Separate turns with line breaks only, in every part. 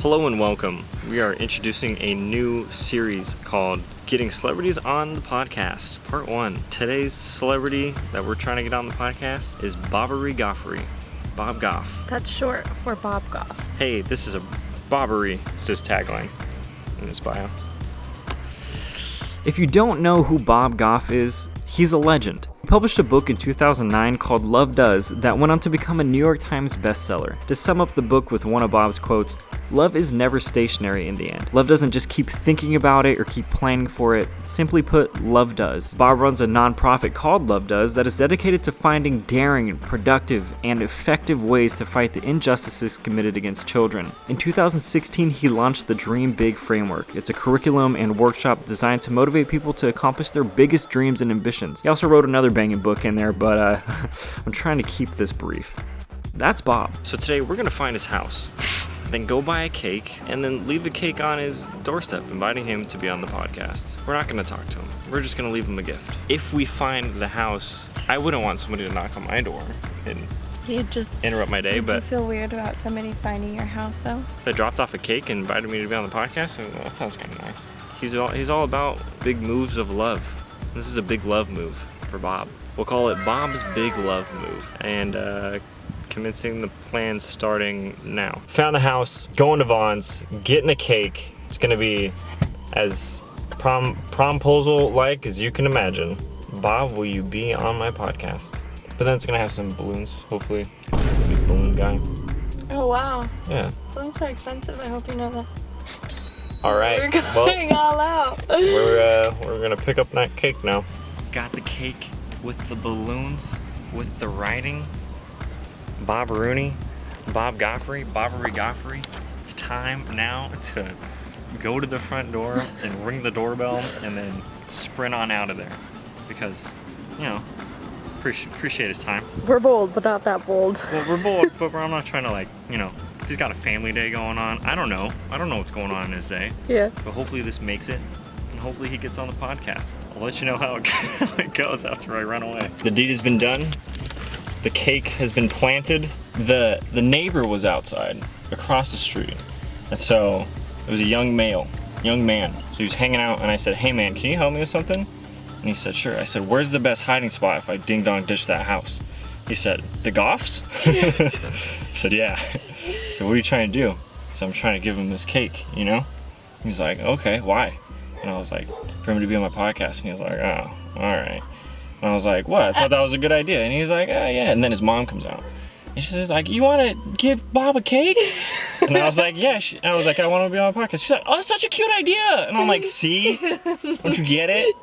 Hello and welcome. We are introducing a new series called Getting Celebrities on the Podcast, Part 1. Today's celebrity that we're trying to get on the podcast is Bob Goff.
That's short for Bob Goff.
Hey, this is a Bobbery, it's his tagline in his bio. If you don't know who Bob Goff is, he's a legend. He published a book in 2009 called Love Does that went on to become a New York Times bestseller. To sum up the book with one of Bob's quotes, love is never stationary in the end. Love doesn't just keep thinking about it or keep planning for it. Simply put, love does. Bob runs a nonprofit called Love Does that is dedicated to finding daring, productive, and effective ways to fight the injustices committed against children. In 2016, he launched the Dream Big framework. It's a curriculum and workshop designed to motivate people to accomplish their biggest dreams and ambitions. He also wrote another banging book in there, but I'm trying to keep this brief. That's Bob. So today we're gonna find his house, then go buy a cake, and then leave the cake on his doorstep, inviting him to be on the podcast. We're not gonna talk to him. We're just gonna leave him a gift. If we find the house, I wouldn't want somebody to knock on my door and interrupt my day,
Would
but
you feel weird about somebody finding your house though?
if I dropped off a cake and invited me to be on the podcast, that sounds kind of nice. He's all about big moves of love. This is a big love move for Bob. We'll call it Bob's Big Love Move. And commencing the plan starting now. Found the house, going to Vaughn's, getting a cake. It's gonna be as promposal like as you can imagine. Bob, will you be on my podcast? But then it's gonna have some balloons, hopefully. He's a big balloon guy.
Oh wow.
Yeah.
Balloons are expensive, I hope you know that.
Alright.
We're going all out.
We're gonna pick up that cake now. Got the cake with the balloons, with the writing. Bob Rooney, Bob Bobbery Goffrey. It's time now to go to the front door and ring the doorbell and then sprint on out of there. Because, you know, appreciate his time.
We're bold, but not that bold.
Well, we're bold, but I'm not trying to, like, you know, if he's got a family day going on. I don't know what's going on in his day.
Yeah.
But hopefully this makes it. And hopefully he gets on the podcast. I'll let you know how it goes after I run away. The deed has been done. The cake has been planted. The neighbor was outside across the street. And so it was a young man. So he was hanging out and I said, "Hey man, can you help me with something?" And he said, "Sure." I said, "Where's the best hiding spot if I ding dong ditch that house?" He said, "The Goffs?" I said, "Yeah." So what are you trying to do? So I'm trying to give him this cake, you know? He's like, "Okay, why?" And I was like, "For him to be on my podcast." And he was like, "Oh, all right." And I was like, "What? I thought that was a good idea." And he's like, "Oh, yeah." And then his mom comes out. And she says, like, "You want to give Bob a cake?" And I was like, "Yeah." And I was like, "I want to be on a podcast." She's like, "Oh, that's such a cute idea." And I'm like, "See? Don't you get it?"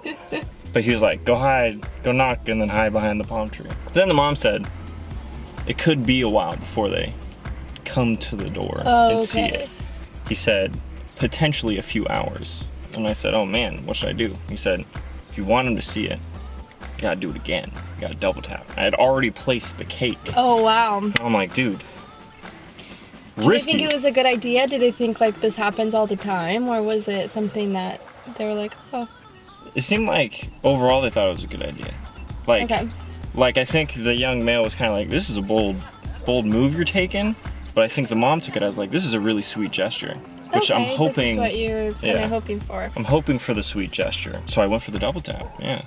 But he was like, "Go hide, go knock, and then hide behind the palm tree." Then the mom said, it could be a while before they come to the door and see it. He said, potentially a few hours. And I said, "Oh man, what should I do?" He said, "If you want him to see it, you gotta do it again. You gotta double tap." I had already placed the cake.
Oh wow.
I'm like, dude,
Did
risky.
they think it was a good idea? Did they think like this happens all the time? Or was it something that they were like, oh.
It seemed like overall they thought it was a good idea. Like,
Okay.
like I think the young male was kind of like, "This is a bold move you're taking." But I think the mom took it as like, "This is a really sweet gesture." Which
okay,
I'm hoping.
This is what you're kind of hoping for.
I'm hoping for the sweet gesture. So I went for the double tap. Yeah.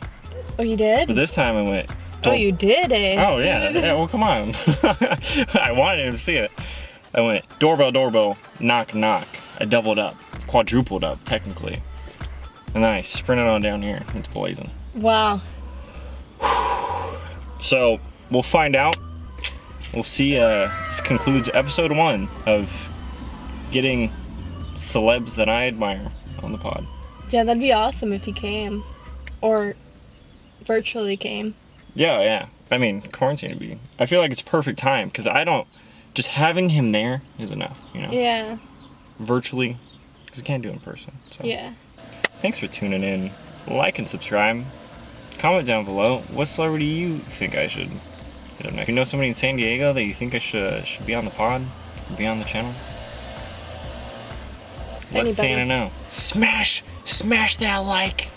Oh, you did?
But this time I went.
Oh, you did, eh?
Oh yeah. Yeah. Well, come on. I wanted him to see it. I went doorbell, knock, knock. I doubled up, quadrupled up technically, and then I sprinted on down here. It's blazing.
Wow.
So we'll find out. We'll see. This concludes episode 1 of getting celebs that I admire on the pod.
Yeah, that'd be awesome if he came. Or virtually came.
Yeah. I mean, quarantine would be. I feel like it's perfect time because just having him there is enough, you know?
Yeah.
Virtually, because you can't do it in person. So.
Yeah.
Thanks for tuning in. Like and subscribe. Comment down below. What celebrity you think I should hit up next? If you know somebody in San Diego that you think I should be on the pod, be on the channel, let
Anybody.
Santa know. Smash that like.